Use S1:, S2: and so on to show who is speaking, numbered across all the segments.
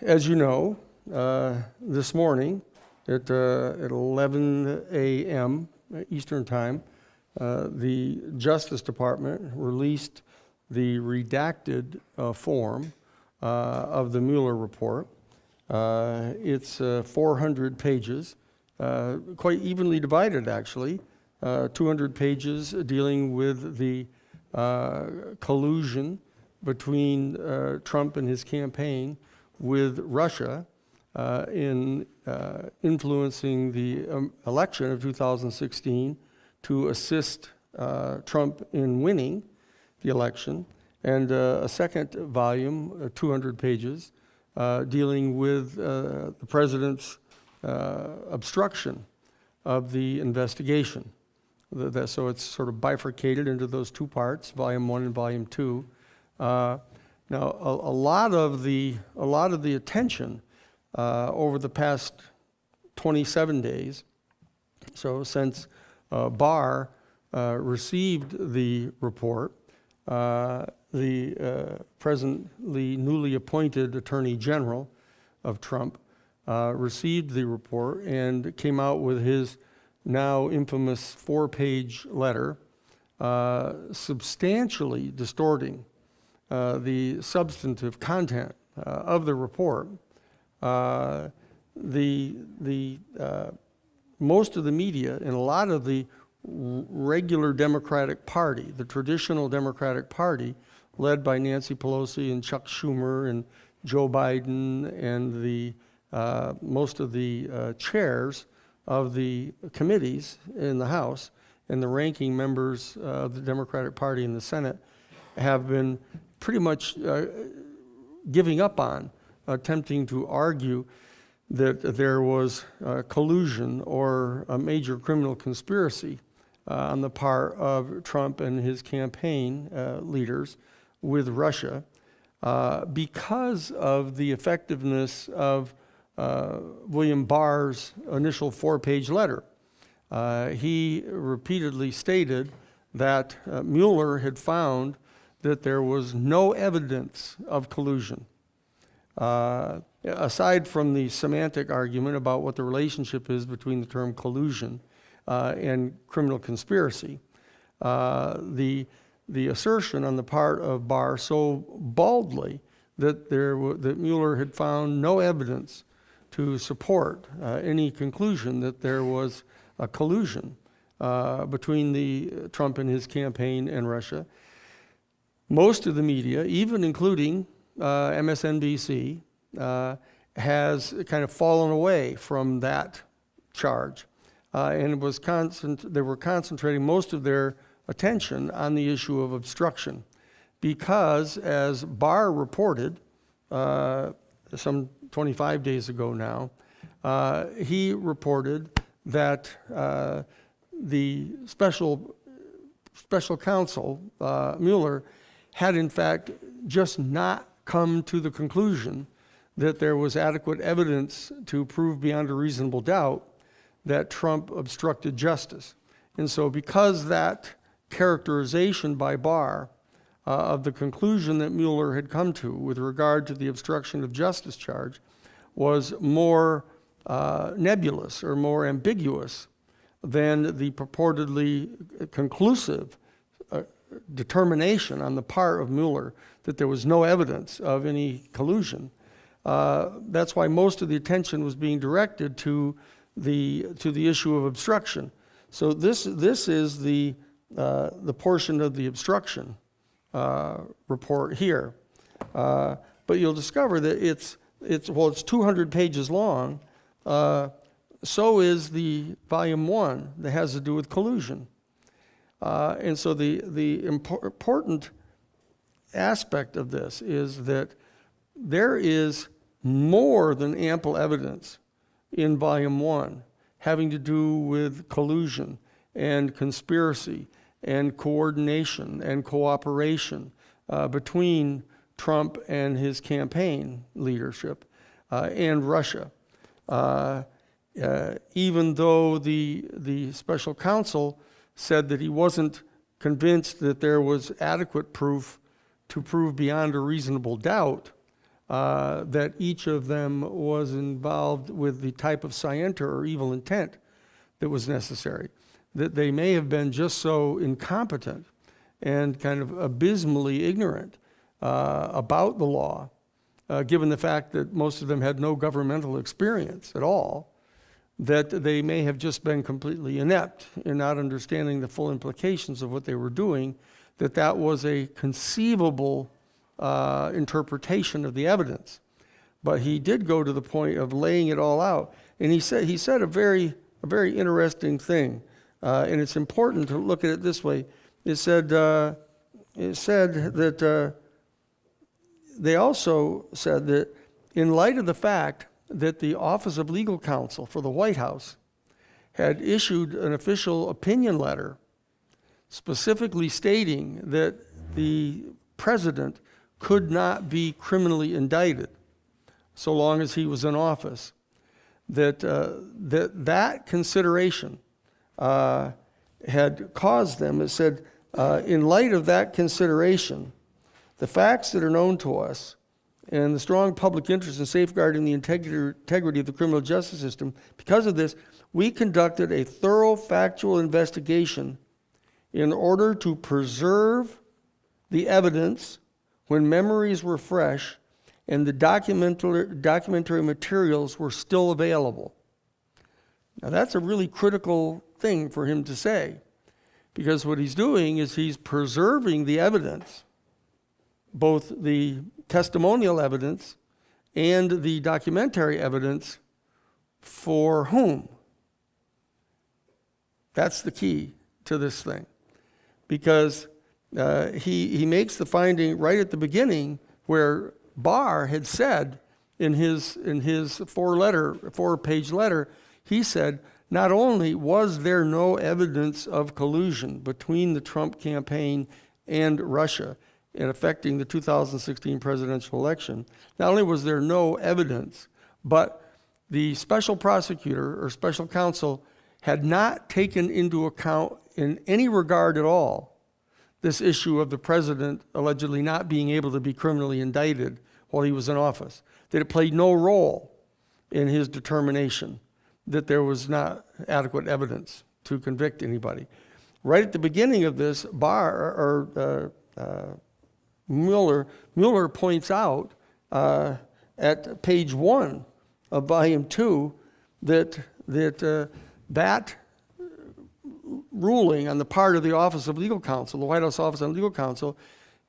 S1: as you know, this morning at 11 a.m. Eastern Time, the Justice Department released the redacted form of the Mueller report. It's 400 pages, quite evenly divided actually, 200 pages dealing with the collusion between Trump and his campaign with Russia in influencing the election of 2016 to assist Trump in winning the election, and a second volume, 200 pages, dealing with the president's obstruction of the investigation. So it's sort of bifurcated into those two parts, volume 1 and volume 2. Now, a lot of the attention over the past 27 days, so since Barr received the report, the presently newly appointed Attorney General of Trump received the report and came out with his now infamous 4-page letter substantially distorting the substantive content of the report. Most of the media and a lot of the regular Democratic Party, the traditional Democratic Party, led by Nancy Pelosi and Chuck Schumer and Joe Biden and the most of the chairs of the committees in the House and the ranking members of the Democratic Party in the Senate have been pretty much giving up on attempting to argue that there was collusion or a major criminal conspiracy on the part of Trump and his campaign leaders with Russia because of the effectiveness of William Barr's initial 4-page letter. He repeatedly stated that Mueller had found that there was no evidence of collusion. Aside from the semantic argument about what the relationship is between the term collusion and criminal conspiracy, the assertion on the part of Barr so baldly that that Mueller had found no evidence to support any conclusion that there was a collusion between the Trump and his campaign and Russia. Most of the media, even including MSNBC, has kind of fallen away from that charge, and it was they were concentrating most of their attention on the issue of obstruction, because as Barr reported some 25 days ago now, he reported that the special counsel Mueller had in fact just not come to the conclusion that there was adequate evidence to prove beyond a reasonable doubt that Trump obstructed justice. And so because that characterization by Barr of the conclusion that Mueller had come to with regard to the obstruction of justice charge was more nebulous or more ambiguous than the purportedly conclusive determination on the part of Mueller that there was no evidence of any collusion. That's why most of the attention was being directed to the issue of obstruction. So this is the portion of the obstruction report here. But you'll discover that it's 200 pages long. So is the volume 1 that has to do with collusion. And so the important aspect of this is that there is more than ample evidence in volume 1 having to do with collusion and conspiracy and coordination and cooperation between Trump and his campaign leadership and Russia. Even though the special counsel said that he wasn't convinced that there was adequate proof to prove beyond a reasonable doubt that each of them was involved with the type of scienter or evil intent that was necessary. That they may have been just so incompetent and kind of abysmally ignorant about the law, given the fact that most of them had no governmental experience at all, that they may have just been completely inept in not understanding the full implications of what they were doing, that was a conceivable interpretation of the evidence. But he did go to the point of laying it all out. And he said a very interesting thing, and it's important to look at it this way. It said that they also said that in light of the fact that the Office of Legal Counsel for the White House had issued an official opinion letter specifically stating that the president could not be criminally indicted so long as he was in office, that consideration had caused them, it said, in light of that consideration, the facts that are known to us and the strong public interest in safeguarding the integrity of the criminal justice system, because of this, we conducted a thorough factual investigation in order to preserve the evidence when memories were fresh and the documentary materials were still available. Now that's a really critical thing for him to say, because what he's doing is he's preserving the evidence, both the testimonial evidence and the documentary evidence, for whom? That's the key to this thing, because he makes the finding right at the beginning where Barr had said in his 4-page letter, he said, not only was there no evidence of collusion between the Trump campaign and Russia in affecting the 2016 presidential election, not only was there no evidence, but the special prosecutor or special counsel had not taken into account in any regard at all this issue of the president allegedly not being able to be criminally indicted while he was in office, that it played no role in his determination that there was not adequate evidence to convict anybody. Right at the beginning of this, Mueller points out at page 1 of volume 2 that ruling on the part of the Office of Legal Counsel, the White House Office of Legal Counsel,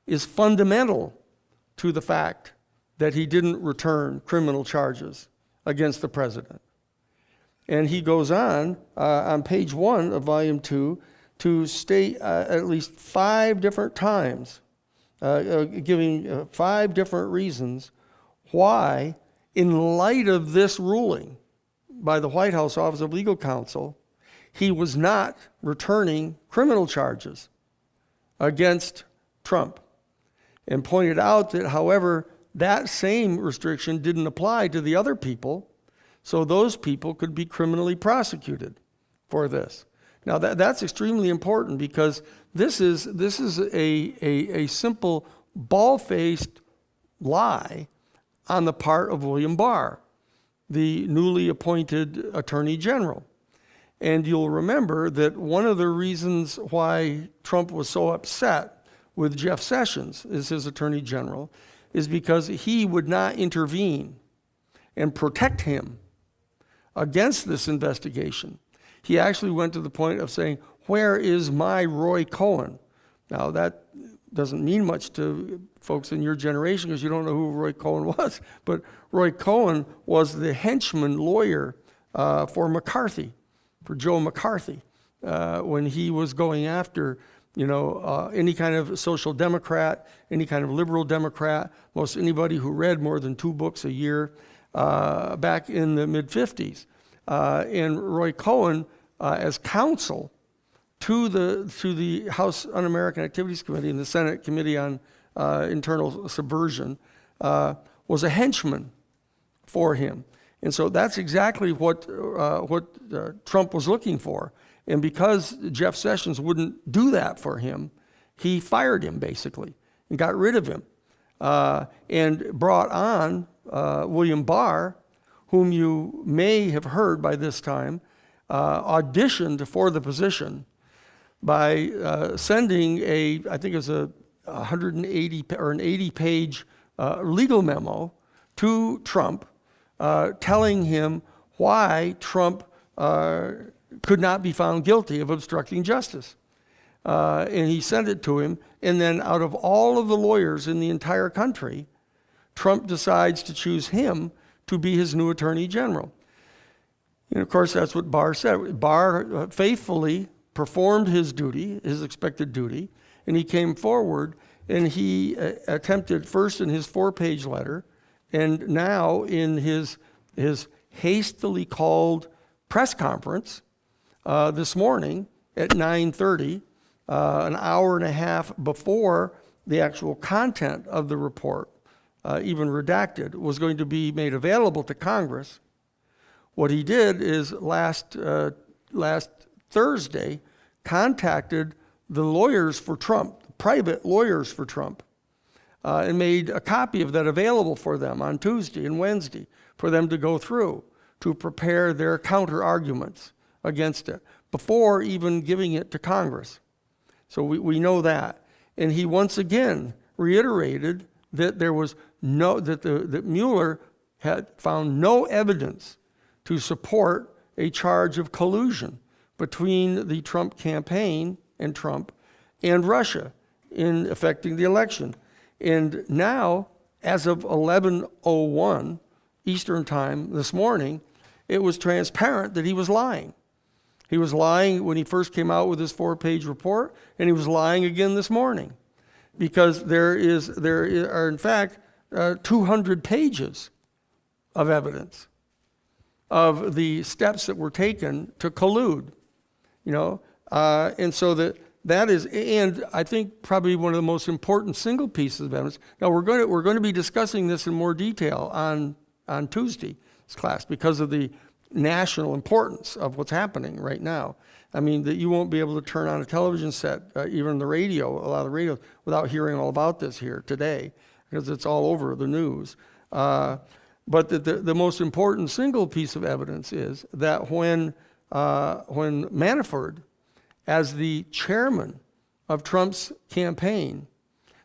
S1: is fundamental to the fact that he didn't return criminal charges against the president. And he goes on page 1 of volume 2 to state at least 5 different times, giving 5 different reasons why, in light of this ruling by the White House Office of Legal Counsel, he was not returning criminal charges against Trump, and pointed out that, however, that same restriction didn't apply to the other people, so those people could be criminally prosecuted for this. Now that's extremely important, because this is a simple bald-faced lie on the part of William Barr, the newly appointed Attorney General. And you'll remember that one of the reasons why Trump was so upset with Jeff Sessions as his Attorney General is because he would not intervene and protect him against this investigation. He actually went to the point of saying, "Where is my Roy Cohen?" Now that doesn't mean much to folks in your generation because you don't know who Roy Cohen was, but Roy Cohen was the henchman lawyer for McCarthy, for Joe McCarthy, when he was going after any kind of social democrat, any kind of liberal Democrat, most anybody who read more than 2 books a year back in the mid-50s. And Roy Cohen, as counsel to the House Un-American Activities Committee and the Senate Committee on Internal Subversion, was a henchman for him. And so that's exactly what Trump was looking for. And because Jeff Sessions wouldn't do that for him, he fired him basically and got rid of him and brought on William Barr, whom you may have heard by this time, auditioned for the position by sending I think it was a 180 or an 80-page legal memo to Trump, telling him why Trump could not be found guilty of obstructing justice. And he sent it to him, and then out of all of the lawyers in the entire country, Trump decides to choose him to be his new attorney general. And of course, that's what Barr said. Barr faithfully performed his duty, his expected duty, and he came forward and he attempted first in his 4-page letter and now in his hastily called press conference this morning at 9:30, an hour and a half before the actual content of the report, even redacted, was going to be made available to Congress. What he did is last Thursday contacted the lawyers for Trump, private lawyers for Trump, and made a copy of that available for them on Tuesday and Wednesday for them to go through to prepare their counter arguments against it before even giving it to Congress. So we know that. And he once again reiterated that there was that Mueller had found no evidence to support a charge of collusion between the Trump campaign and Trump and Russia in affecting the election. And now, as of 11:01 Eastern Time this morning, it was transparent that he was lying. He was lying when he first came out with his 4-page report, and he was lying again this morning, because there are in fact 200 pages of evidence of the steps that were taken to collude, and so that is, and I think probably one of the most important single pieces of evidence. Now we're going to be discussing this in more detail on Tuesday's class because of the national importance of what's happening right now. I mean, that you won't be able to turn on a television set, even the radio, a lot of the radio, without hearing all about this here today, because it's all over the news. But the most important single piece of evidence is that when Manafort, as the chairman of Trump's campaign,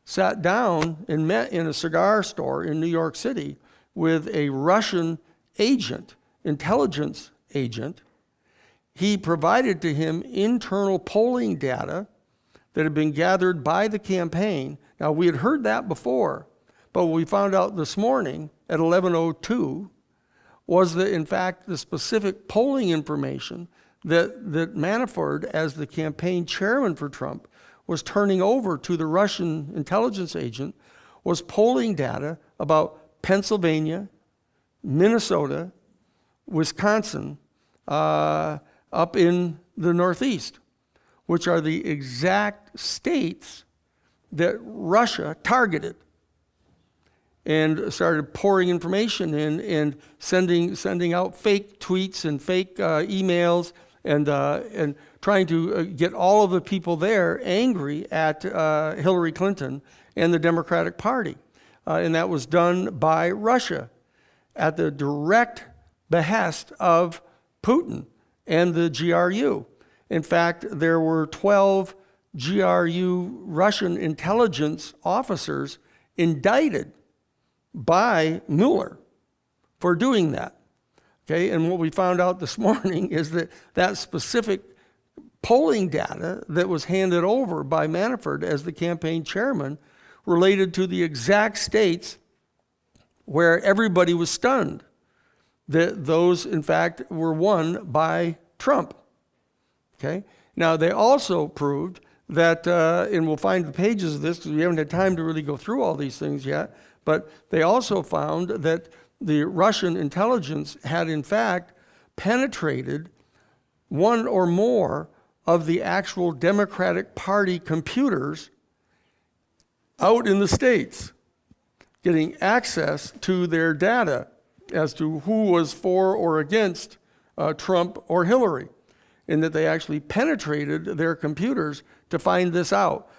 S1: sat down and met in a cigar store in New York City with a Russian agent, intelligence agent, he provided to him internal polling data that had been gathered by the campaign. Now, we had heard that before, but what we found out this morning at 11:02 was that, in fact, the specific polling information that Manafort, as the campaign chairman for Trump, was turning over to the Russian intelligence agent was polling data about Pennsylvania, Minnesota, Wisconsin, up in the Northeast, which are the exact states that Russia targeted and started pouring information in and sending out fake tweets and fake emails and trying to get all of the people there angry at Hillary Clinton and the Democratic Party. And that was done by Russia at the direct behest of Putin and the GRU. In fact, there were 12 GRU Russian intelligence officers indicted by Mueller for doing that. Okay, and what we found out this morning is that specific polling data that was handed over by Manafort as the campaign chairman related to the exact states where everybody was stunned that those, in fact, were won by Trump. Okay, now they also proved that, and we'll find the pages of this because we haven't had time to really go through all these things yet, but they also found that the Russian intelligence had, in fact, penetrated one or more of the actual Democratic Party computers out in the states, getting access to their data as to who was for or against Trump or Hillary, and that they actually penetrated their computers to find this out.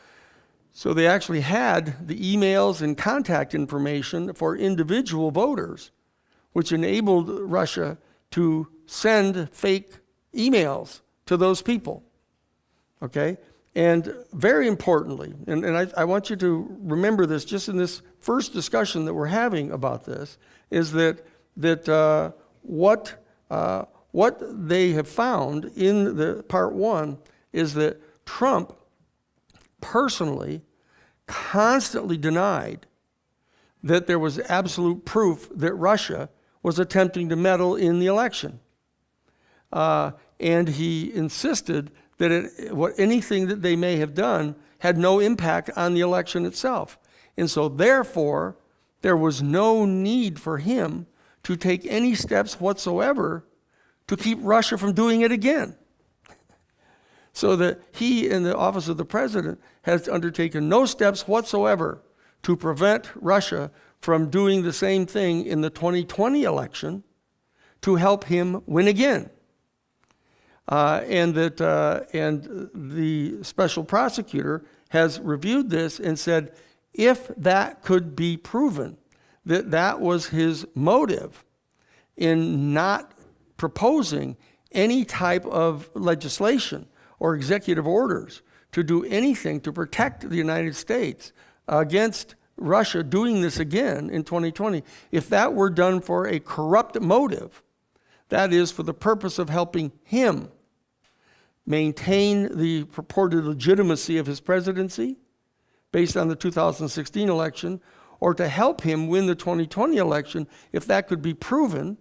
S1: So they actually had the emails and contact information for individual voters, which enabled Russia to send fake emails to those people, okay? And very importantly, and I want you to remember this just in this first discussion that we're having about this, is that what they have found in the part one is that Trump personally constantly denied that there was absolute proof that Russia was attempting to meddle in the election. And he insisted that anything that they may have done had no impact on the election itself. And so therefore, there was no need for him to take any steps whatsoever to keep Russia from doing it again. So that he, in the office of the president, has undertaken no steps whatsoever to prevent Russia from doing the same thing in the 2020 election to help him win again. And the special prosecutor has reviewed this and said, if that could be proven, that that was his motive in not proposing any type of legislation or executive orders to do anything to protect the United States against Russia doing this again in 2020, if that were done for a corrupt motive, that is for the purpose of helping him maintain the purported legitimacy of his presidency based on the 2016 election, or to help him win the 2020 election, if that could be proven,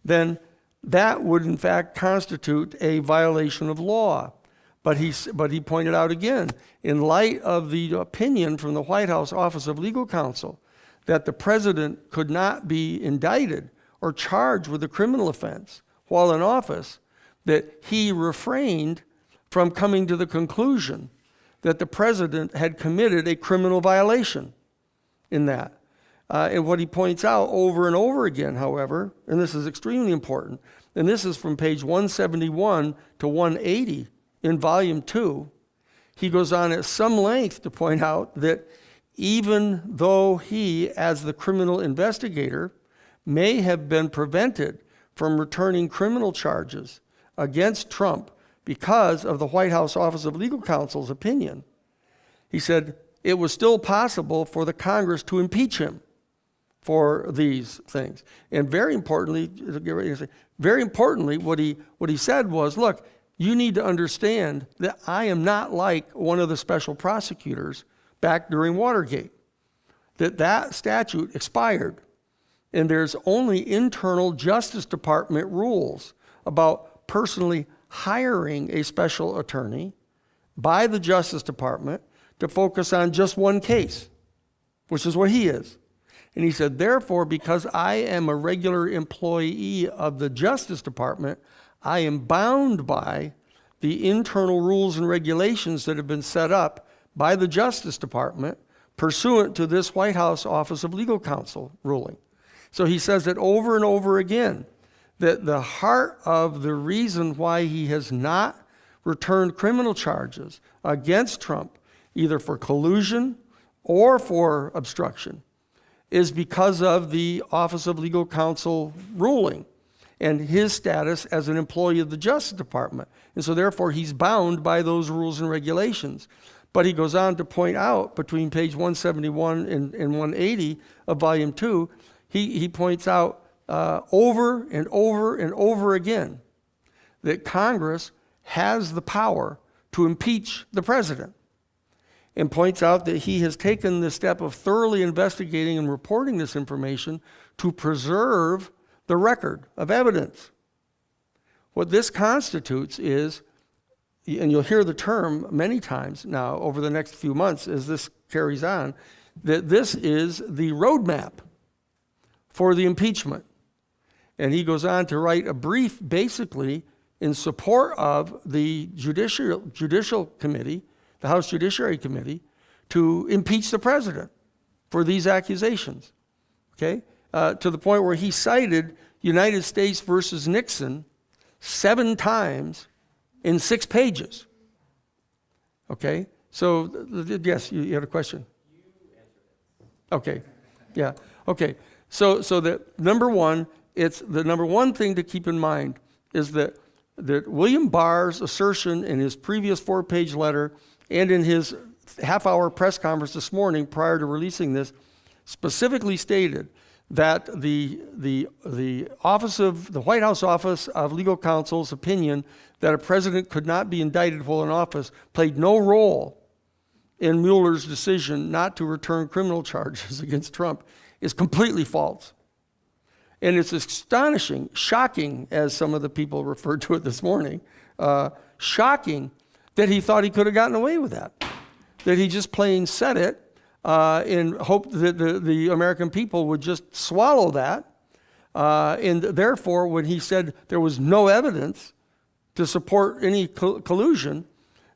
S1: then that would in fact constitute a violation of law. But he pointed out again, in light of the opinion from the White House Office of Legal Counsel, that the president could not be indicted or charged with a criminal offense while in office, that he refrained from coming to the conclusion that the president had committed a criminal violation in that. And what he points out over and over again, however, and this is extremely important, and this is from page 171 to 180 in volume 2, he goes on at some length to point out that even though he, as the criminal investigator, may have been prevented from returning criminal charges against Trump because of the White House Office of Legal Counsel's opinion, he said it was still possible for the Congress to impeach him for these things. And very importantly, what he said was, look, you need to understand that I am not like one of the special prosecutors back during Watergate, that statute expired. And there's only internal Justice Department rules about personally hiring a special attorney by the Justice Department to focus on just one case, which is what he is. And he said, therefore, because I am a regular employee of the Justice Department, I am bound by the internal rules and regulations that have been set up by the Justice Department pursuant to this White House Office of Legal Counsel ruling. So he says it over and over again, that the heart of the reason why he has not returned criminal charges against Trump, either for collusion or for obstruction, is because of the Office of Legal Counsel ruling and his status as an employee of the Justice Department. And so therefore he's bound by those rules and regulations. But he goes on to point out between page 171 and 180 of volume 2, he points out over and over and over again that Congress has the power to impeach the president, and points out that he has taken the step of thoroughly investigating and reporting this information to preserve the record of evidence. What this constitutes is, and you'll hear the term many times now over the next few months as this carries on, that this is the roadmap for the impeachment. And he goes on to write a brief basically in support of the Judicial Committee, the House Judiciary Committee, to impeach the president for these accusations, okay? To the point where he cited United States versus Nixon 7 times in 6 pages, okay? So, yes, you had a question? Okay, yeah, okay. So the number one, it's the number one thing to keep in mind is that William Barr's assertion in his previous 4-page letter and in his half-hour press conference this morning prior to releasing this specifically stated that the office of the White House Office of Legal Counsel's opinion that a president could not be indicted while in office played no role in Mueller's decision not to return criminal charges against Trump is completely false. And it's astonishing, shocking, as some of the people referred to it this morning, shocking that he thought he could have gotten away with that he just plain said it and hoped that the American people would just swallow that. And therefore, when he said there was no evidence to support any collusion,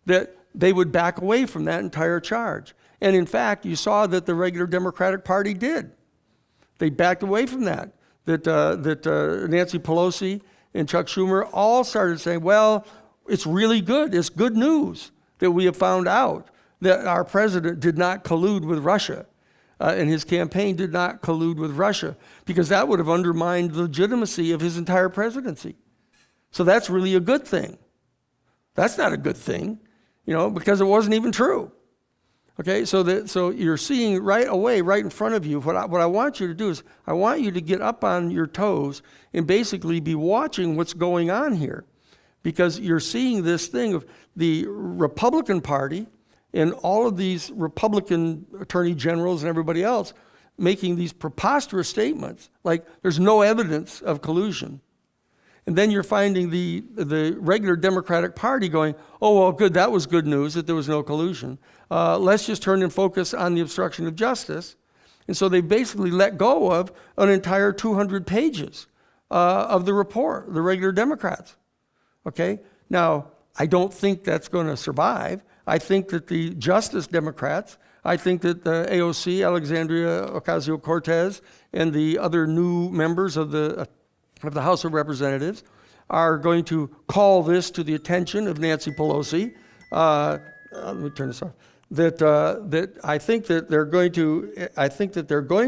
S1: that they would back away from that entire charge. And in fact, you saw that the regular Democratic Party did. They backed away from that. That Nancy Pelosi and Chuck Schumer all started saying, well, it's really good. It's good news that we have found out that our president did not collude with Russia and his campaign did not collude with Russia, because that would have undermined the legitimacy of his entire presidency. So that's really a good thing. That's not a good thing, because it wasn't even true. Okay, so you're seeing right away, right in front of you, what I want you to do is I want you to get up on your toes and basically be watching what's going on here, because you're seeing this thing of the Republican Party and all of these Republican attorney generals and everybody else making these preposterous statements like there's no evidence of collusion. And then you're finding the regular Democratic Party going, oh, well, good, that was good news that there was no collusion. Let's just turn and focus on the obstruction of justice. And so they basically let go of an entire 200 pages of the report, the regular Democrats. Okay? Now, I don't think that's going to survive. I think that the Justice Democrats, I think that the AOC, Alexandria Ocasio-Cortez, and the other new members of the House of Representatives are going to call this to the attention of Nancy Pelosi. Let me turn this off. That I think that they're going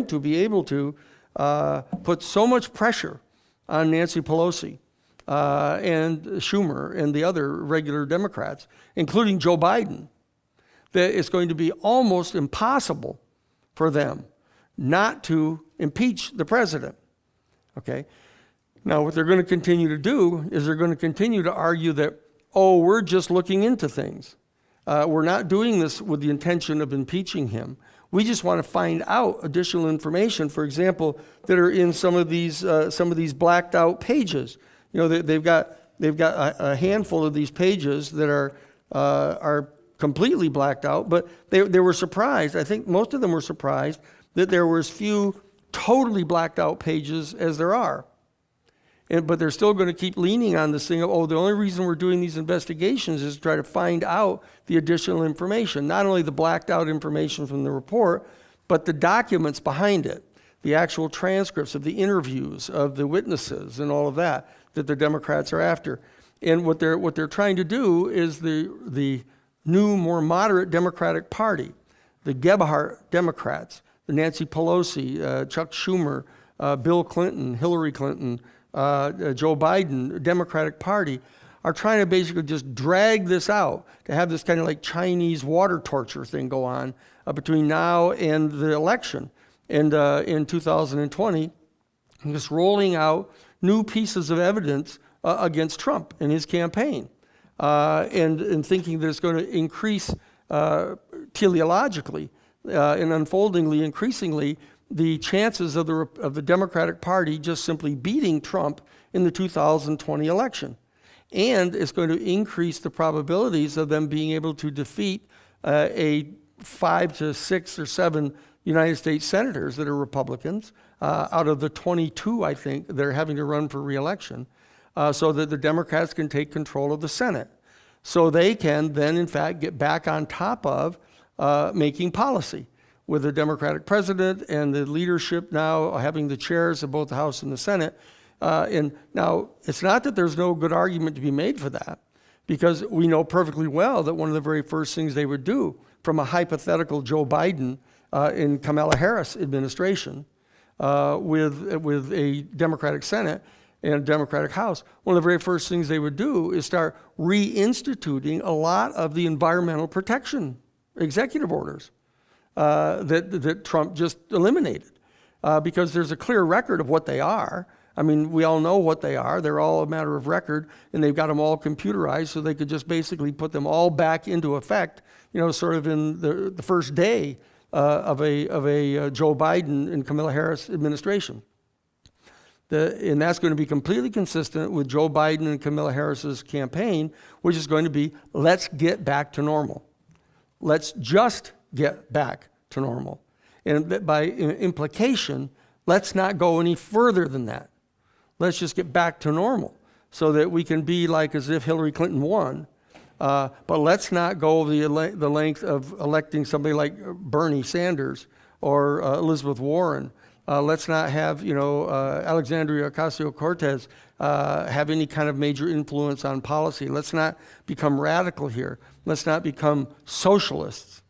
S1: to be able to put so much pressure on Nancy Pelosi and Schumer and the other regular Democrats, including Joe Biden, that it's going to be almost impossible for them not to impeach the president. Okay? Now, what they're going to continue to do is they're going to continue to argue that, oh, we're just looking into things. We're not doing this with the intention of impeaching him. We just want to find out additional information, for example, that are in some of these blacked out pages. They've got a handful of these pages that are completely blacked out, but they were surprised. I think most of them were surprised that there were as few totally blacked out pages as there are. But they're still going to keep leaning on this thing of, oh, the only reason we're doing these investigations is to try to find out the additional information, not only the blacked out information from the report, but the documents behind it, the actual transcripts of the interviews of the witnesses and all of that the Democrats are after. And what they're trying to do is the new, more moderate Democratic Party, the Gebhardt Democrats, the Nancy Pelosi, Chuck Schumer, Bill Clinton, Hillary Clinton, Joe Biden, Democratic Party, are trying to basically just drag this out, to have this kind of like Chinese water torture thing go on between now and the election. And in 2020, just rolling out new pieces of evidence against Trump and his campaign, and thinking that it's going to increase teleologically and unfoldingly, increasingly, the chances of the Democratic Party just simply beating Trump in the 2020 election. And it's going to increase the probabilities of them being able to defeat a 5 to 6 or 7 United States senators that are Republicans out of the 22, I think, that are having to run for re-election, so that the Democrats can take control of the Senate. So they can then, in fact, get back on top of making policy, with the Democratic president and the leadership now having the chairs of both the House and the Senate. And now, it's not that there's no good argument to be made for that, because we know perfectly well that one of the very first things they would do from a hypothetical Joe Biden in Kamala Harris administration with a Democratic Senate and a Democratic House, one of the very first things they would do is start reinstituting a lot of the environmental protection executive orders that Trump just eliminated, because there's a clear record of what they are. I mean, we all know what they are. They're all a matter of record, and they've got them all computerized, so they could just basically put them all back into effect, sort of in the first day of a Joe Biden and Kamala Harris administration. And that's going to be completely consistent with Joe Biden and Kamala Harris's campaign, which is going to be, let's get back to normal. Let's just get back to normal. And by implication, let's not go any further than that. Let's just get back to normal so that we can be like as if Hillary Clinton won. But let's not go the length of electing somebody like Bernie Sanders or Elizabeth Warren. Let's not have, Alexandria Ocasio-Cortez have any kind of major influence on policy. Let's not become radical here. Let's not become socialists.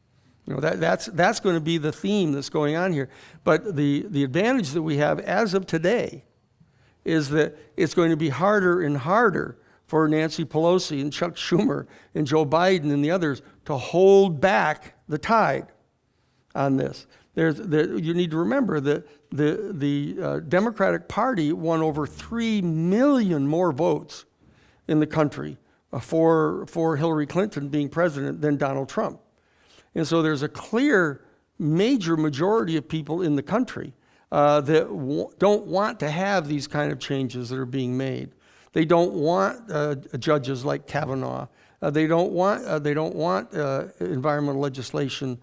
S1: That's going to be the theme that's going on here. But the advantage that we have as of today is that it's going to be harder and harder for Nancy Pelosi and Chuck Schumer and Joe Biden and the others to hold back the tide on this. You need to remember that the Democratic Party won over 3 million more votes in the country for Hillary Clinton being president than Donald Trump. And so there's a clear major majority of people in the country that don't want to have these kind of changes that are being made. They don't want judges like Kavanaugh. They don't want environmental legislation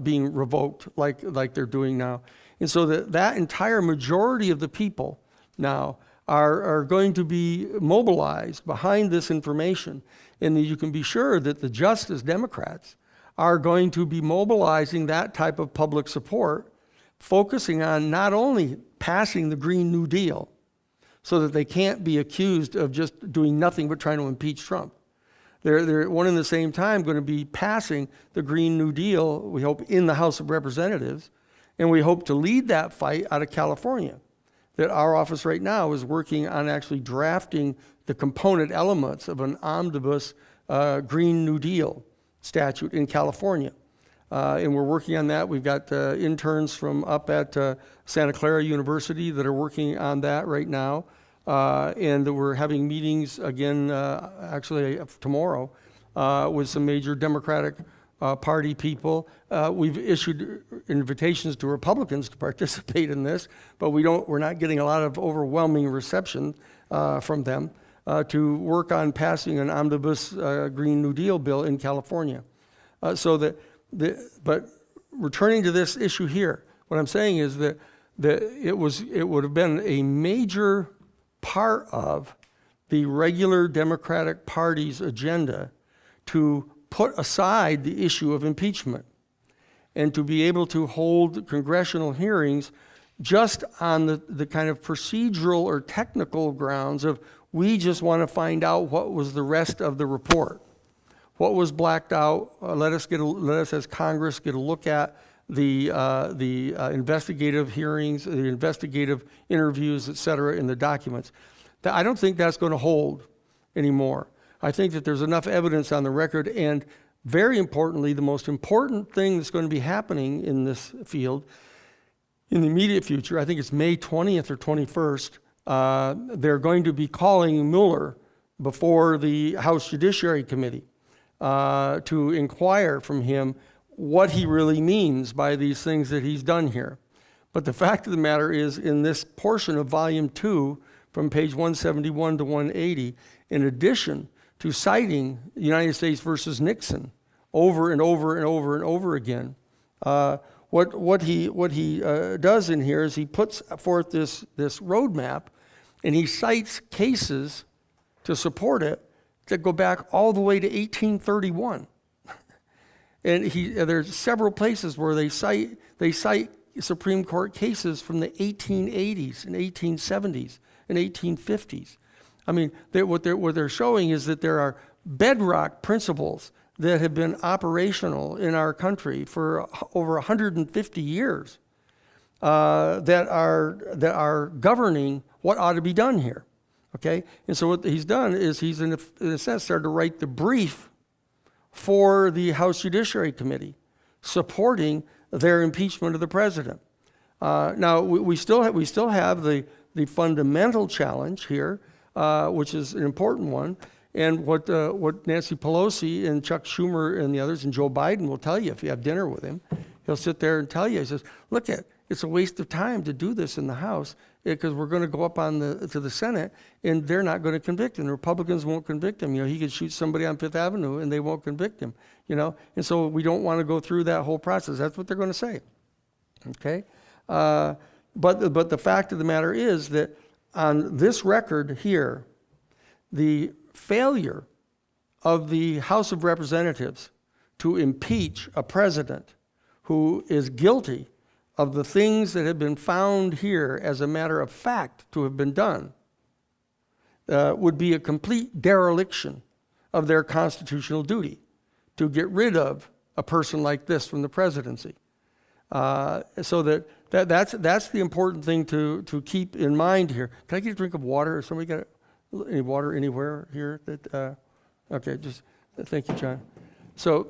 S1: being revoked like they're doing now. And so that entire majority of the people now are going to be mobilized behind this information. And you can be sure that the Justice Democrats are going to be mobilizing that type of public support, focusing on not only passing the Green New Deal so that they can't be accused of just doing nothing but trying to impeach Trump. They're at one and the same time going to be passing the Green New Deal, we hope, in the House of Representatives, and we hope to lead that fight out of California. That our office right now is working on actually drafting the component elements of an omnibus Green New Deal statute in California. And we're working on that. We've got interns from up at Santa Clara University that are working on that right now. And we're having meetings again, actually tomorrow, with some major Democratic Party people. We've issued invitations to Republicans to participate in this, but we're not getting a lot of overwhelming reception from them to work on passing an omnibus Green New Deal bill in California. But returning to this issue here, what I'm saying is that it would have been a major part of the regular Democratic Party's agenda to put aside the issue of impeachment and to be able to hold congressional hearings just on the kind of procedural or technical grounds of we just want to find out what was the rest of the report. What was blacked out? Let us as Congress get a look at the investigative hearings, the investigative interviews, et cetera, in the documents. I don't think that's going to hold anymore. I think that there's enough evidence on the record, and very importantly, the most important thing that's going to be happening in this field in the immediate future, I think it's May 20th or 21st, they're going to be calling Mueller before the House Judiciary Committee to inquire from him what he really means by these things that he's done here. But the fact of the matter is, in this portion of Volume 2, from page 171 to 180, in addition to citing United States versus Nixon over and over and over and over again, what he does in here is he puts forth this roadmap, and he cites cases to support it that go back all the way to 1831. And there's several places where they cite Supreme Court cases from the 1880s and 1870s and 1850s. I mean, what they're showing is that there are bedrock principles that have been operational in our country for over 150 years that are governing what ought to be done here. Okay? And so what he's done is he's, in a sense, started to write the brief for the House Judiciary Committee supporting their impeachment of the president. Now, we still have the fundamental challenge here, which is an important one, and what Nancy Pelosi and Chuck Schumer and the others and Joe Biden will tell you if you have dinner with him. He'll sit there and tell you, he says, look, it's a waste of time to do this in the House because we're going to go up to the Senate and they're not going to convict him. The Republicans won't convict him. He could shoot somebody on Fifth Avenue and they won't convict him. And so we don't want to go through that whole process. That's what they're going to say. Okay? But the fact of the matter is that on this record here, the failure of the House of Representatives to impeach a president who is guilty of the things that have been found here as a matter of fact to have been done would be a complete dereliction of their constitutional duty to get rid of a person like this from the presidency. So that's the important thing to keep in mind here. Can I get a drink of water? Somebody got any water anywhere here? Okay, just thank you, John. So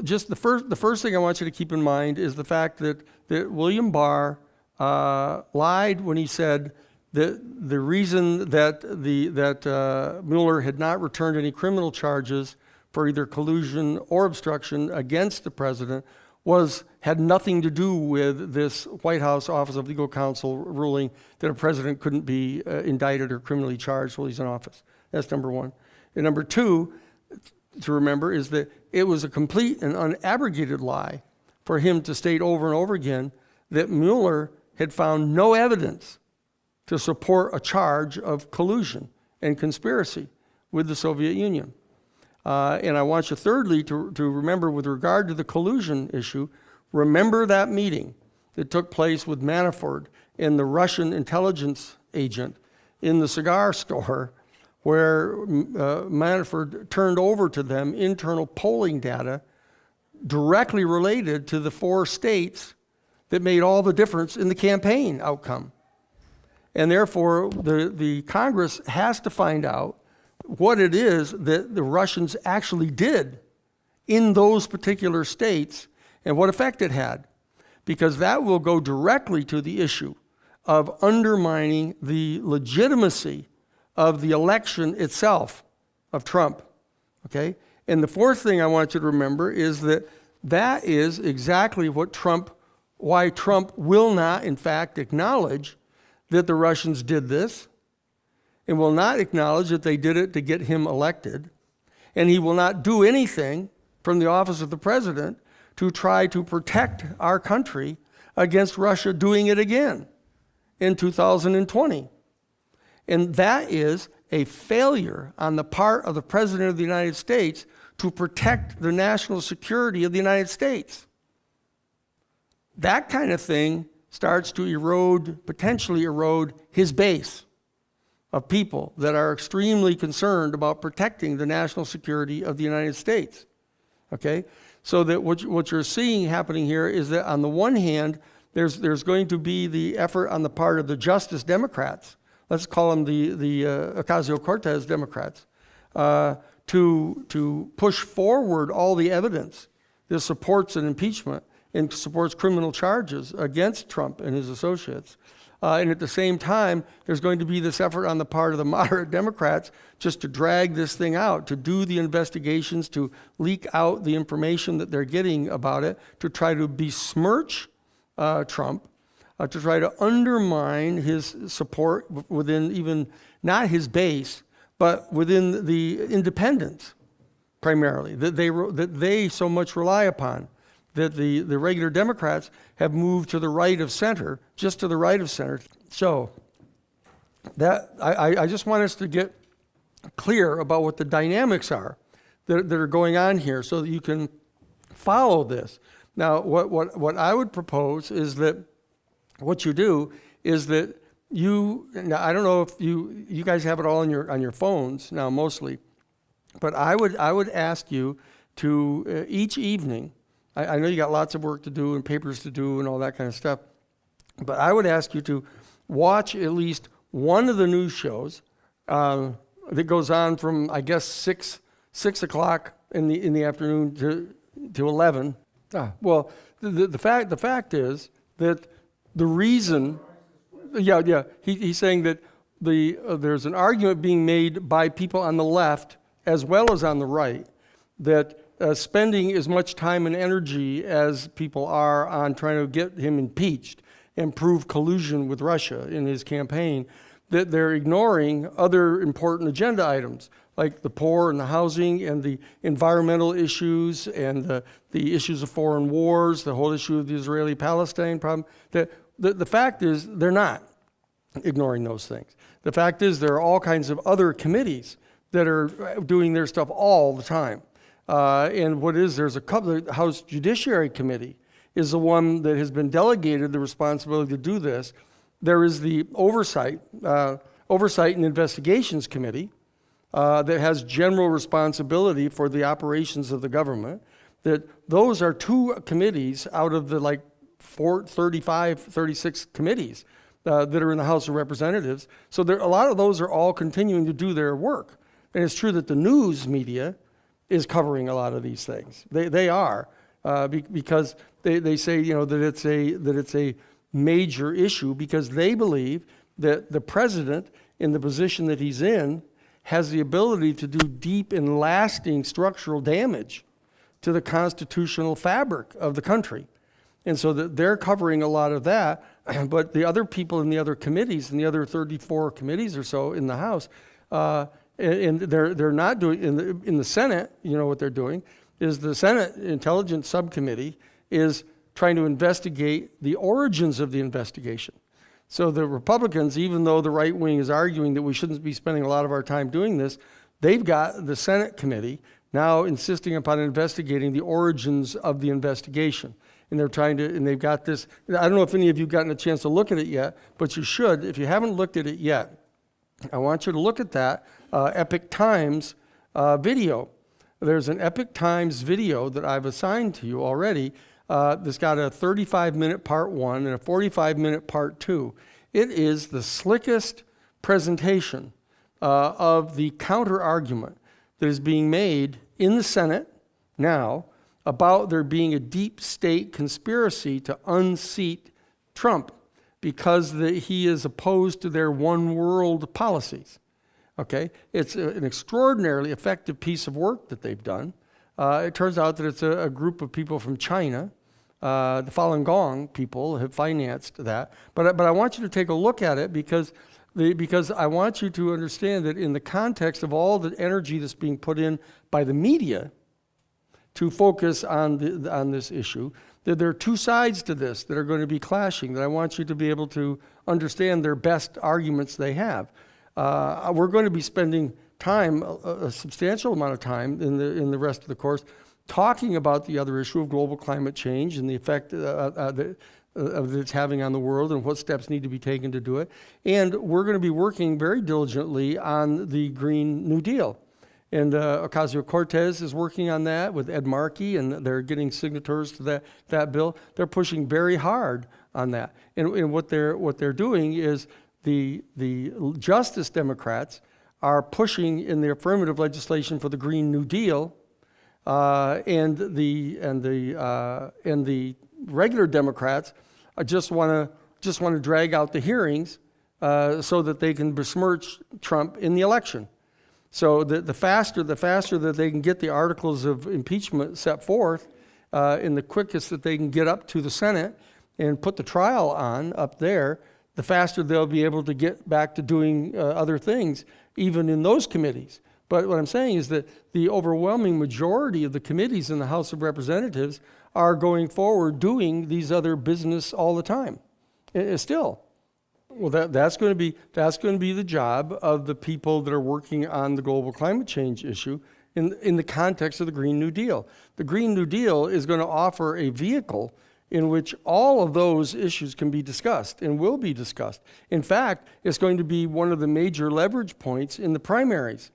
S1: just the first thing I want you to keep in mind is the fact that William Barr lied when he said that the reason that Mueller had not returned any criminal charges for either collusion or obstruction against the president had nothing to do with this White House Office of Legal Counsel ruling that a president couldn't be indicted or criminally charged while he's in office. That's number one. And number two, to remember, is that it was a complete and unabrogated lie for him to state over and over again that Mueller had found no evidence to support a charge of collusion and conspiracy with the Soviet Union. And I want you thirdly to remember, with regard to the collusion issue, remember that meeting that took place with Manafort and the Russian intelligence agent in the cigar store, where Manafort turned over to them internal polling data directly related to the 4 states that made all the difference in the campaign outcome. And therefore, the Congress has to find out what it is that the Russians actually did in those particular states and what effect it had, because that will go directly to the issue of undermining the legitimacy of the election itself of Trump, okay? And the fourth thing I want you to remember is that is exactly why Trump will not, in fact, acknowledge that the Russians did this, and will not acknowledge that they did it to get him elected, and he will not do anything from the office of the president to try to protect our country against Russia doing it again in 2020. And that is a failure on the part of the President of the United States to protect the national security of the United States. That kind of thing starts to potentially erode his base of people that are extremely concerned about protecting the national security of the United States. Okay? So that what you're seeing happening here is that on the one hand, there's going to be the effort on the part of the Justice Democrats, let's call them the Ocasio-Cortez Democrats, to push forward all the evidence that supports an impeachment and supports criminal charges against Trump and his associates. And at the same time, there's going to be this effort on the part of the moderate Democrats just to drag this thing out, to do the investigations, to leak out the information that they're getting about it, to try to besmirch Trump, to try to undermine his support within even not his base, but within the independents, primarily, that they so much rely upon. That the regular Democrats have moved to the right of center, just to the right of center. So that I just want us to get clear about what the dynamics are that are going on here so that you can follow this. Now, what I would propose is that what you do is that now I don't know if you guys have it all on your phones now mostly, But I would ask you to, each evening, I know you got lots of work to do and papers to do and all that kind of stuff, but I would ask you to watch at least one of the news shows that goes on from, I guess, 6 o'clock in the afternoon to 11. Well, the fact is that the reason, he's saying that there's an argument being made by people on the left as well as on the right that spending as much time and energy as people are on trying to get him impeached and prove collusion with Russia in his campaign, that they're ignoring other important agenda items like the poor and the housing and the environmental issues and the issues of foreign wars, the whole issue of the Israeli-Palestine problem. The fact is they're not ignoring those things. The fact is there are all kinds of other committees that are doing their stuff all the time. And there's a couple, the House Judiciary Committee is the one that has been delegated the responsibility to do this. There is the Oversight and Investigations Committee that has general responsibility for the operations of the government. Those are two committees out of the 36 committees that are in the House of Representatives. So a lot of those are all continuing to do their work. And it's true that the news media is covering a lot of these things. They are, because they say that it's a major issue because they believe that the president in the position that he's in has the ability to do deep and lasting structural damage to the constitutional fabric of the country. And so they're covering a lot of that, but the other people in the other committees, in the other 34 committees or so in the House, and they're not doing, in the Senate, what they're doing is the Senate Intelligence Subcommittee is trying to investigate the origins of the investigation. So the Republicans, even though the right wing is arguing that we shouldn't be spending a lot of our time doing this, they've got the Senate committee now insisting upon investigating the origins of the investigation. And they've got this, I don't know if any of you have gotten a chance to look at it yet, but you should. If you haven't looked at it yet, I want you to look at that Epoch Times video. There's an Epoch Times video that I've assigned to you already that's got a 35-minute part one and a 45-minute part two. It is the slickest presentation of the counter-argument that is being made in the Senate now about there being a deep state conspiracy to unseat Trump because he is opposed to their one world policies. Okay, it's an extraordinarily effective piece of work that they've done. It turns out that it's a group of people from China. The Falun Gong people have financed that. But I want you to take a look at it because I want you to understand that in the context of all the energy that's being put in by the media to focus on this issue, that there are two sides to this that are going to be clashing, that I want you to be able to understand their best arguments they have. We're going to be spending time, a substantial amount of time in the rest of the course, talking about the other issue of global climate change and the effect that it's having on the world and what steps need to be taken to do it. And we're going to be working very diligently on the Green New Deal. And Ocasio-Cortez is working on that with Ed Markey, and they're getting signatures to that bill. They're pushing very hard on that. And what they're doing is the Justice Democrats are pushing in the affirmative legislation for the Green New Deal, and the regular Democrats just want to drag out the hearings so that they can besmirch Trump in the election. So the faster that they can get the articles of impeachment set forth, and the quickest that they can get up to the Senate and put the trial on up there, the faster they'll be able to get back to doing other things, even in those committees. But what I'm saying is that the overwhelming majority of the committees in the House of Representatives are going forward doing these other business all the time. Still. Well, that's going to be the job of the people that are working on the global climate change issue in the context of the Green New Deal. The Green New Deal is going to offer a vehicle in which all of those issues can be discussed and will be discussed. In fact, it's going to be one of the major leverage points in the primaries.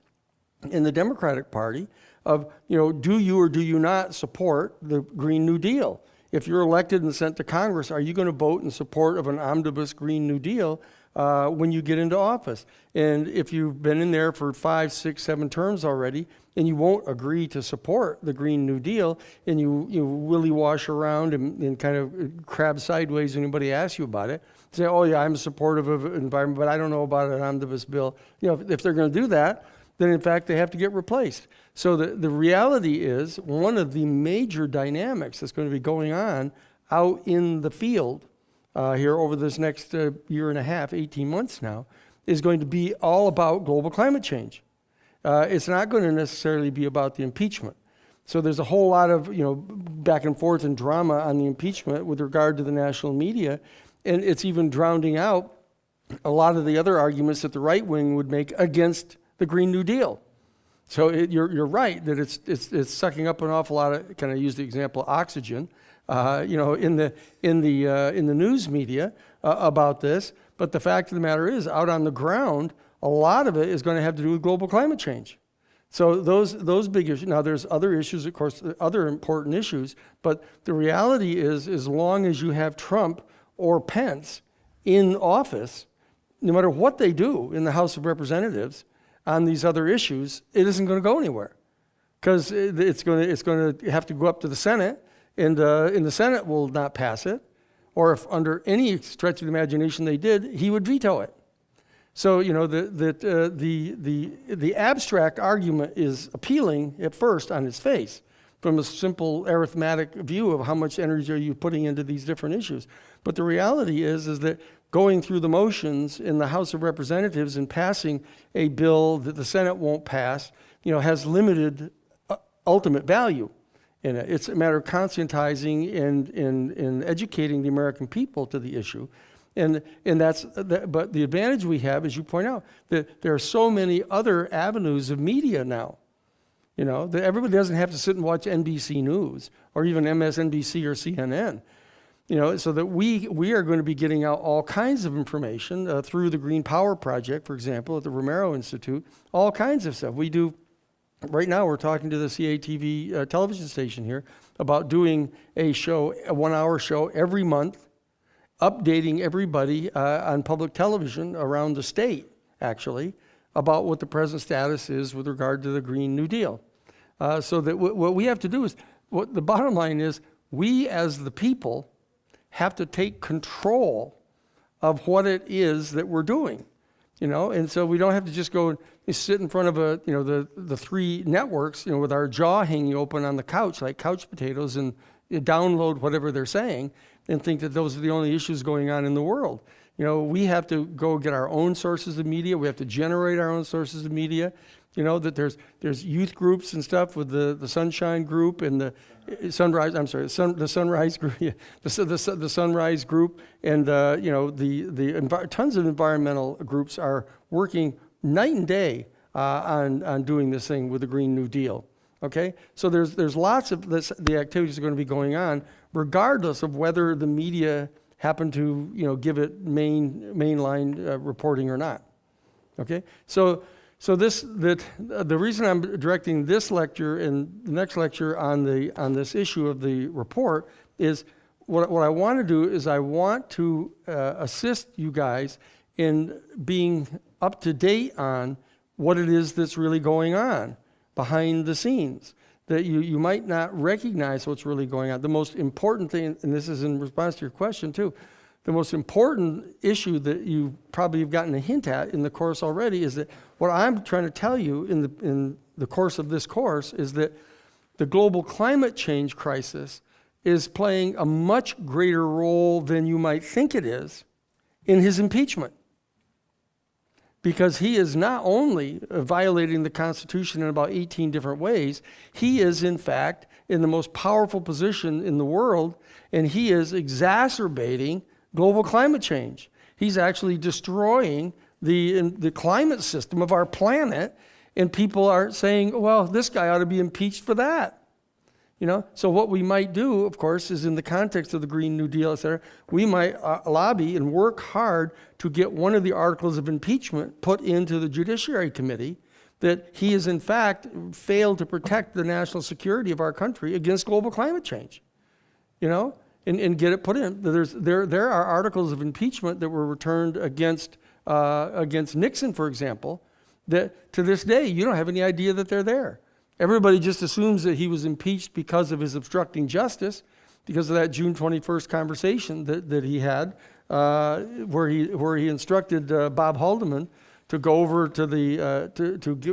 S1: in the Democratic Party of, do you or do you not support the Green New Deal? If you're elected and sent to Congress, are you going to vote in support of an omnibus Green New Deal when you get into office? And if you've been in there for 5, 6, 7 terms already, and you won't agree to support the Green New Deal, and you willy-wash around and kind of crab sideways when anybody asks you about it, say, oh yeah, I'm supportive of environment, but I don't know about an omnibus bill. If they're going to do that, then in fact they have to get replaced. So the reality is, one of the major dynamics that's going to be going on out in the field here over this next year and a half, 18 months now, is going to be all about global climate change. It's not going to necessarily be about the impeachment. So there's a whole lot of back and forth and drama on the impeachment with regard to the national media, and it's even drowning out a lot of the other arguments that the right wing would make against the Green New Deal. So you're right that it's sucking up an awful lot of, can I use the example, oxygen, in the news media about this. But the fact of the matter is, out on the ground, a lot of it is going to have to do with global climate change. So those big issues. Now there's other issues, of course, other important issues. But the reality is, as long as you have Trump or Pence in office, no matter what they do in the House of Representatives on these other issues, it isn't going to go anywhere, because it's going to have to go up to the Senate, and the Senate will not pass it, or if under any stretch of the imagination they did, he would veto it. So the abstract argument is appealing at first on its face, from a simple arithmetic view of how much energy are you putting into these different issues. But the reality is that going through the motions in the House of Representatives and passing a bill that the Senate won't pass, has limited ultimate value in it. It's a matter of conscientizing and educating the American people to the issue. But the advantage we have, as you point out, that there are so many other avenues of media now. That everybody doesn't have to sit and watch NBC News or even MSNBC or CNN. So that we are going to be getting out all kinds of information through the Green Power Project, for example, at the Romero Institute, all kinds of stuff. We do, right now we're talking to the CATV television station here about doing a 1-hour show every month, updating everybody on public television around the state, actually, about what the present status is with regard to the Green New Deal. So that what we have to do is, what the bottom line is, we as the people have to take control of what it is that we're doing, and so we don't have to just go and sit in front of the 3 networks, with our jaw hanging open on the couch like couch potatoes and download whatever they're saying and think that those are the only issues going on in the world. We have to go get our own sources of media. We have to generate our own sources of media. That there's youth groups and stuff with the Sunshine Group and the Sunrise. I'm sorry, the Sunrise Group, yeah, the Sunrise Group, and tons of environmental groups are working night and day on doing this thing with the Green New Deal. Okay, so there's lots of the activities are going to be going on, regardless of whether the media happen to give it mainline reporting or not. Okay, so the reason I'm directing this lecture and the next lecture on this issue of the report is what I want to do is I want to assist you guys in being up to date on what it is that's really going on behind the scenes, that you might not recognize what's really going on. The most important thing, and this is in response to your question too, the most important issue that you probably have gotten a hint at in the course already is that what I'm trying to tell you in the course of this course is that the global climate change crisis is playing a much greater role than you might think it is in his impeachment. Because he is not only violating the Constitution in about 18 different ways, he is in fact in the most powerful position in the world, and he is exacerbating global climate change. He's actually destroying the climate system of our planet, and people are saying, well, this guy ought to be impeached for that. So what we might do, of course, is in the context of the Green New Deal, et cetera, we might lobby and work hard to get one of the articles of impeachment put into the Judiciary Committee that he has in fact failed to protect the national security of our country against global climate change, and get it put in. There are articles of impeachment that were returned against Nixon, for example, that to this day you don't have any idea that they're there. Everybody just assumes that he was impeached because of his obstructing justice, because of that June 21st conversation that he had, where he instructed Bob Haldeman to go over to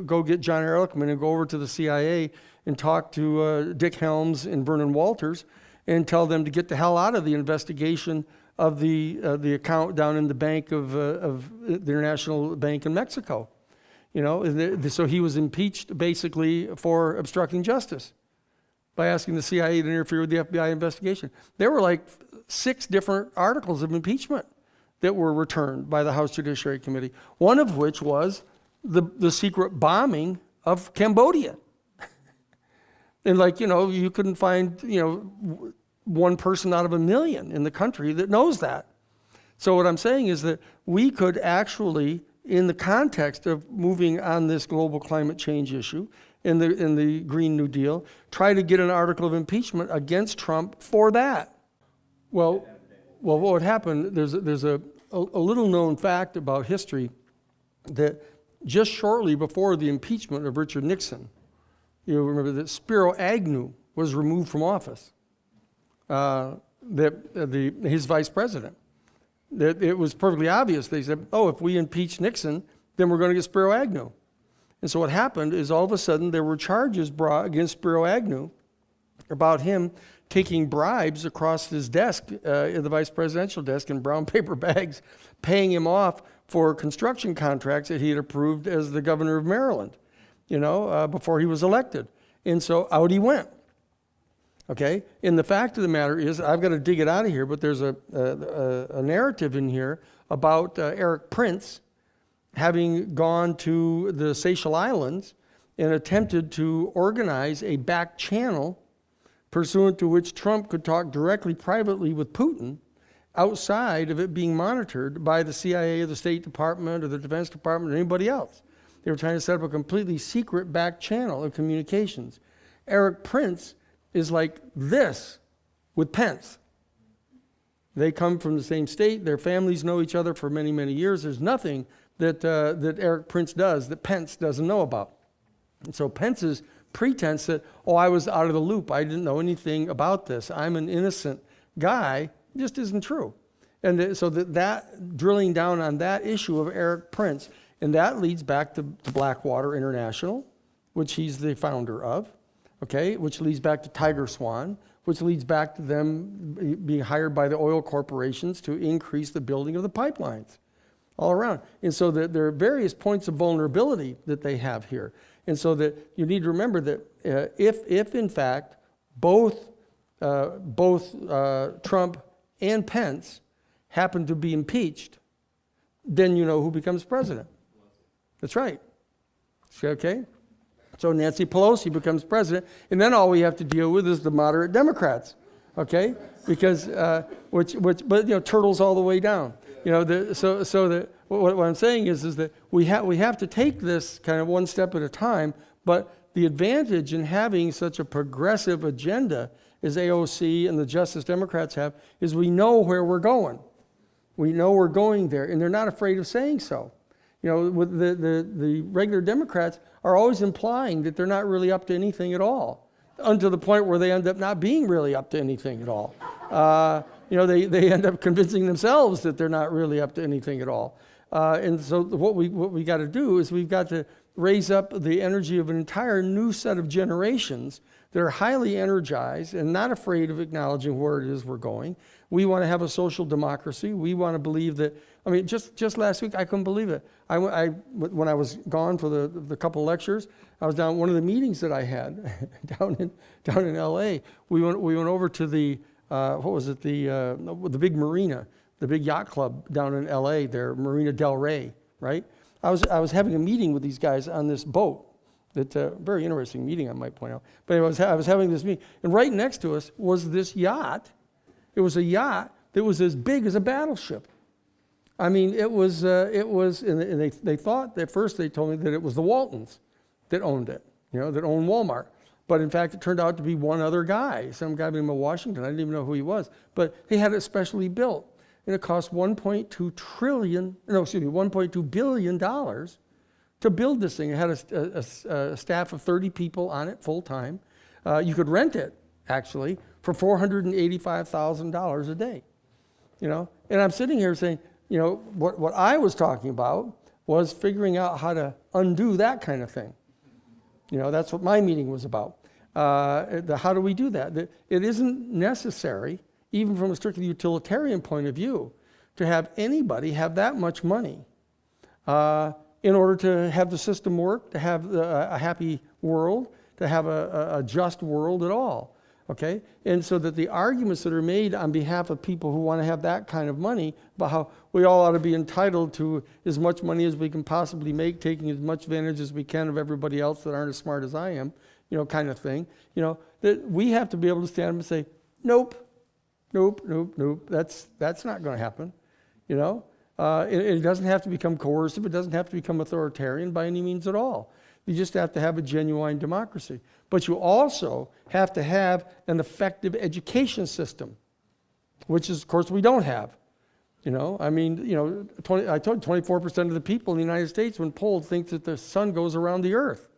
S1: go get John Ehrlichman and go over to the CIA and talk to Dick Helms and Vernon Walters and tell them to get the hell out of the investigation of the account down in the bank of the International Bank in Mexico. So he was impeached basically for obstructing justice by asking the CIA to interfere with the FBI investigation. There were like 6 different articles of impeachment that were returned by the House Judiciary Committee, one of which was the secret bombing of Cambodia. And you couldn't find, one person out of 1 million in the country that knows that. So what I'm saying is that we could actually, in the context of moving on this global climate change issue, in the Green New Deal, try to get an article of impeachment against Trump for that. Well, what would happen, there's a little known fact about history that just shortly before the impeachment of Richard Nixon, you remember that Spiro Agnew was removed from office, his vice president. That it was perfectly obvious. They said, if we impeach Nixon, then we're going to get Spiro Agnew. And so what happened is all of a sudden there were charges brought against Spiro Agnew about him taking bribes across his desk, the vice presidential desk, in brown paper bags, paying him off for construction contracts that he had approved as the governor of Maryland, before he was elected. And so out he went. Okay? And the fact of the matter is, I've got to dig it out of here, but there's a narrative in here about Eric Prince having gone to the Seychelles Islands and attempted to organize a back channel pursuant to which Trump could talk directly, privately with Putin outside of it being monitored by the CIA or the State Department or the Defense Department or anybody else. They were trying to set up a completely secret back channel of communications. Eric Prince is like this with Pence. They come from the same state. Their families know each other for many, many years. There's nothing that Eric Prince does that Pence doesn't know about. And so Pence's pretense that, I was out of the loop, I didn't know anything about this, I'm an innocent guy, just isn't true. And so that drilling down on that issue of Eric Prince, and that leads back to Blackwater International, which he's the founder of, okay, which leads back to Tiger Swan, which leads back to them being hired by the oil corporations to increase the building of the pipelines all around. And so there are various points of vulnerability that they have here. And so that you need to remember that if in fact both Trump and Pence happen to be impeached, then you know who becomes president. That's right. Okay? So Nancy Pelosi becomes president, and then all we have to deal with is the moderate Democrats. Okay? Because but turtles all the way down. What I'm saying is that we have to take this kind of one step at a time, but the advantage in having such a progressive agenda as AOC and the Justice Democrats have is we know where we're going. We know we're going there, and they're not afraid of saying so. With the regular Democrats are always implying that they're not really up to anything at all, unto the point where they end up not being really up to anything at all. They end up convincing themselves that they're not really up to anything at all. And so what we got to do is we've got to raise up the energy of an entire new set of generations that are highly energized and not afraid of acknowledging where it is we're going. We want to have a social democracy. We want to believe that. Just last week, I couldn't believe it. When I was gone for the couple lectures, I was down one of the meetings that I had down in L.A. We went over to the the big marina, the big yacht club down in L.A. there, Marina Del Rey, right? I was having a meeting with these guys on this boat. That's a very interesting meeting, I might point out. But anyway, I was having this meeting, and right next to us was this yacht. It was a yacht that was as big as a battleship. It was, and they thought, at first they told me that it was the Waltons. that owned it, that owned Walmart. But in fact, it turned out to be one other guy, some guy named Washington. I didn't even know who he was. But he had it specially built. And it cost $1.2 billion to build this thing. It had a staff of 30 people on it full time. You could rent it, actually, for $485,000 a day. And I'm sitting here saying, what I was talking about was figuring out how to undo that kind of thing. That's what my meeting was about. How do we do that? It isn't necessary, even from a strictly utilitarian point of view, to have anybody have that much money in order to have the system work, to have a happy world, to have a just world at all. Okay? And so that the arguments that are made on behalf of people who want to have that kind of money about how we all ought to be entitled to as much money as we can possibly make, taking as much advantage as we can of everybody else that aren't as smart as I am, kind of thing, that we have to be able to stand up and say, nope, that's not going to happen, It doesn't have to become coercive. It doesn't have to become authoritarian by any means at all. You just have to have a genuine democracy. But you also have to have an effective education system, which is, of course, we don't have. I told 24% of the people in the United States, when polled, think that the sun goes around the earth.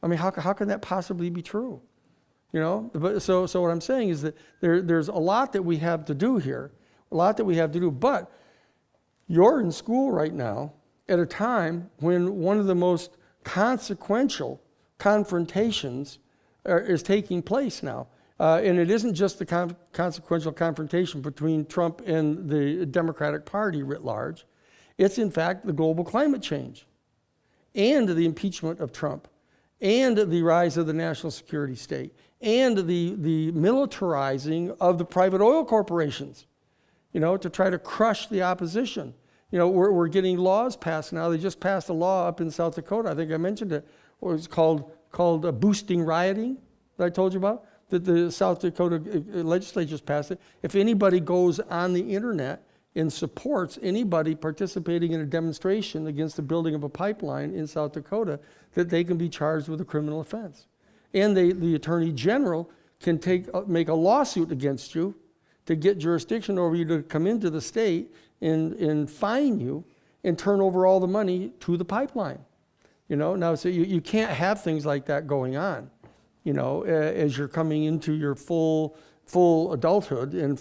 S1: How can that possibly be true? But so what I'm saying is that there's a lot that we have to do here, but you're in school right now at a time when one of the most consequential confrontations is taking place now. And it isn't just the consequential confrontation between Trump and the Democratic Party writ large. It's, in fact, the global climate change and the impeachment of Trump and the rise of the national security state and the militarizing of the private oil corporations, to try to crush the opposition. We're getting laws passed now. They just passed a law up in South Dakota. I think I mentioned it. It was called boosting rioting that I told you about, that the South Dakota legislature just passed it. If anybody goes on the internet and supports anybody participating in a demonstration against the building of a pipeline in South Dakota, that they can be charged with a criminal offense. And the Attorney General can make a lawsuit against you to get jurisdiction over you to come into the state and fine you and turn over all the money to the pipeline. Now, so you can't have things like that going on, as you're coming into your full adulthood and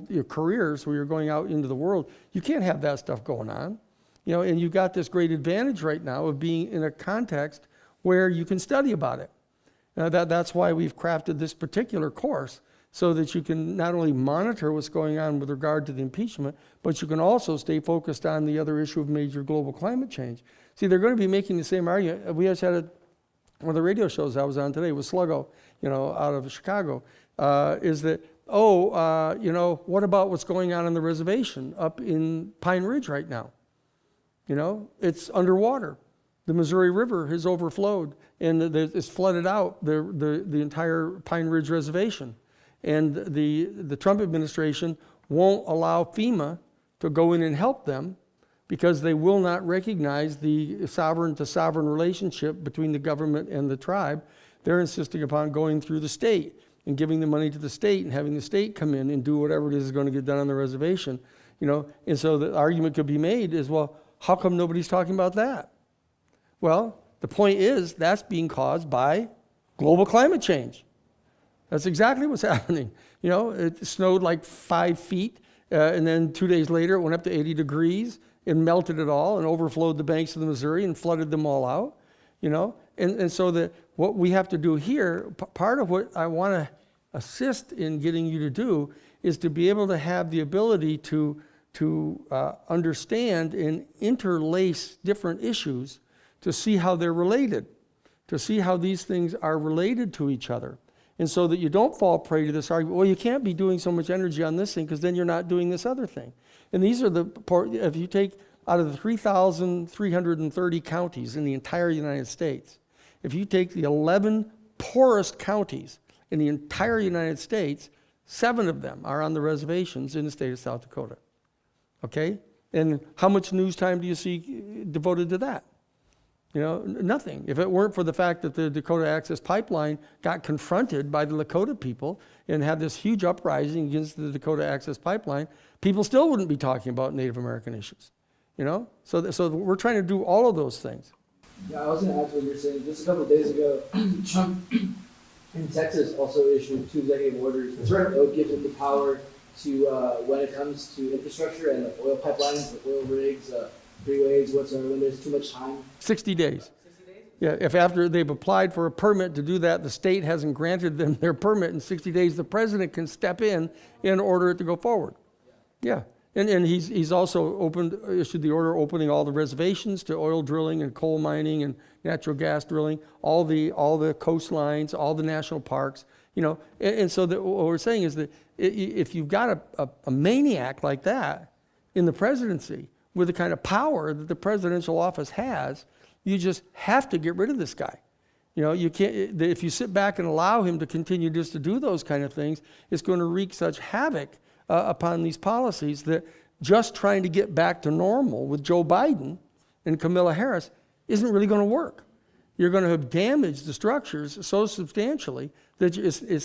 S1: your careers where you're going out into the world. You can't have that stuff going on, and you've got this great advantage right now of being in a context where you can study about it. That's why we've crafted this particular course, so that you can not only monitor what's going on with regard to the impeachment, but you can also stay focused on the other issue of major global climate change. See, they're going to be making the same argument. We just had one of the radio shows I was on today with Sluggo, out of Chicago, is that, what about what's going on the reservation up in Pine Ridge right now? It's underwater. The Missouri River has overflowed and it's flooded out the entire Pine Ridge reservation. And the Trump administration won't allow FEMA to go in and help them because they will not recognize the sovereign-to-sovereign relationship between the government and the tribe. They're insisting upon going through the state and giving the money to the state and having the state come in and do whatever it is going to get done on the reservation. And so the argument could be made is, well, how come nobody's talking about that? Well, the point is that's being caused by global climate change. That's exactly what's happening. It snowed like 5 feet, and then 2 days later it went up to 80 degrees and melted it all and overflowed the banks of the Missouri and flooded them all out. And so what we have to do here, part of what I want to assist in getting you to do is to be able to have the ability to understand and interlace different issues to see how they're related, to see how these things are related to each other. And so that you don't fall prey to this argument, well, you can't be doing so much energy on this thing because then you're not doing this other thing. And these are if you take out of the 3,330 counties in the entire United States, if you take the 11 poorest counties in the entire United States, 7 of them are on the reservations in the state of South Dakota. Okay? And how much news time do you see devoted to that? You know, nothing. If it weren't for the fact that the Dakota Access Pipeline got confronted by the Lakota people and had this huge uprising against the Dakota Access Pipeline, people still wouldn't be talking about Native American issues. You know, so we're trying to do all of those things.
S2: Yeah, I was going to add to what you're saying. Just a couple of days ago, Trump in Texas also issued 2 executive orders. That's right. That gives him the power to, when it comes to infrastructure and oil pipelines, oil rigs, freeways, whatsoever, when there's too much time.
S1: 60 days. Yeah, if after they've applied for a permit to do that, the state hasn't granted them their permit in 60 days, the president can step in order it to go forward. Yeah. And he's also issued the order opening all the reservations to oil drilling and coal mining and natural gas drilling, all the coastlines, all the national parks, you know. And so what we're saying is that if you've got a maniac like that in the presidency with the kind of power that the presidential office has, you just have to get rid of this guy. You know, you can't. If you sit back and allow him to continue just to do those kind of things, it's going to wreak such havoc upon these policies that just trying to get back to normal with Joe Biden and Kamala Harris isn't really going to work. You're going to have damaged the structures so substantially that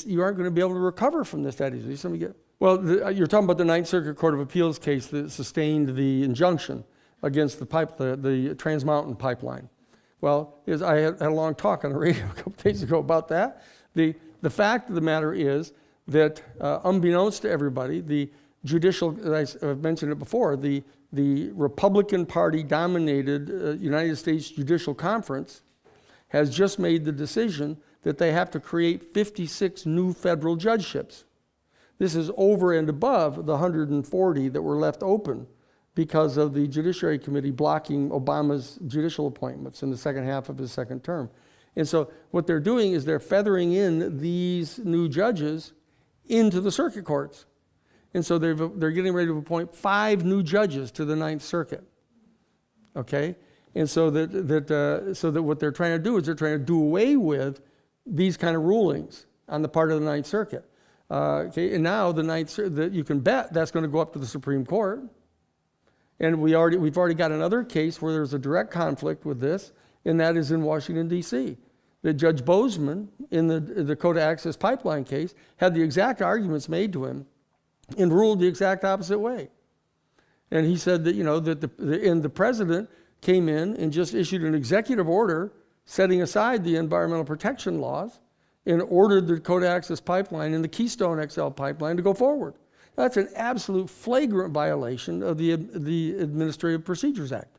S1: you aren't going to be able to recover from this that easily. You're talking about the Ninth Circuit Court of Appeals case that sustained the injunction against the Trans Mountain pipeline. Well, I had a long talk on the radio a couple days ago about that. The fact of the matter is that unbeknownst to everybody, the judicial, I've mentioned it before, the Republican Party dominated United States Judicial Conference has just made the decision that they have to create 56 new federal judgeships. This is over and above the 140 that were left open because of the Judiciary Committee blocking Obama's judicial appointments in the second half of his second term. And so what they're doing is they're feathering in these new judges into the circuit courts. And so they're getting ready to appoint 5 new judges to the Ninth Circuit. Okay? And so that what they're trying to do is they're trying to do away with these kind of rulings on the part of the Ninth Circuit. Okay? And now you can bet that's going to go up to the Supreme Court. And we've already got another case where there's a direct conflict with this, and that is in Washington, D.C. That Judge Bozeman, in the Dakota Access Pipeline case, had the exact arguments made to him and ruled the exact opposite way. And he said that, you know, that the president came in and just issued an executive order setting aside the environmental protection laws and ordered the Dakota Access Pipeline and the Keystone XL pipeline to go forward. That's an absolute flagrant violation of the Administrative Procedures Act.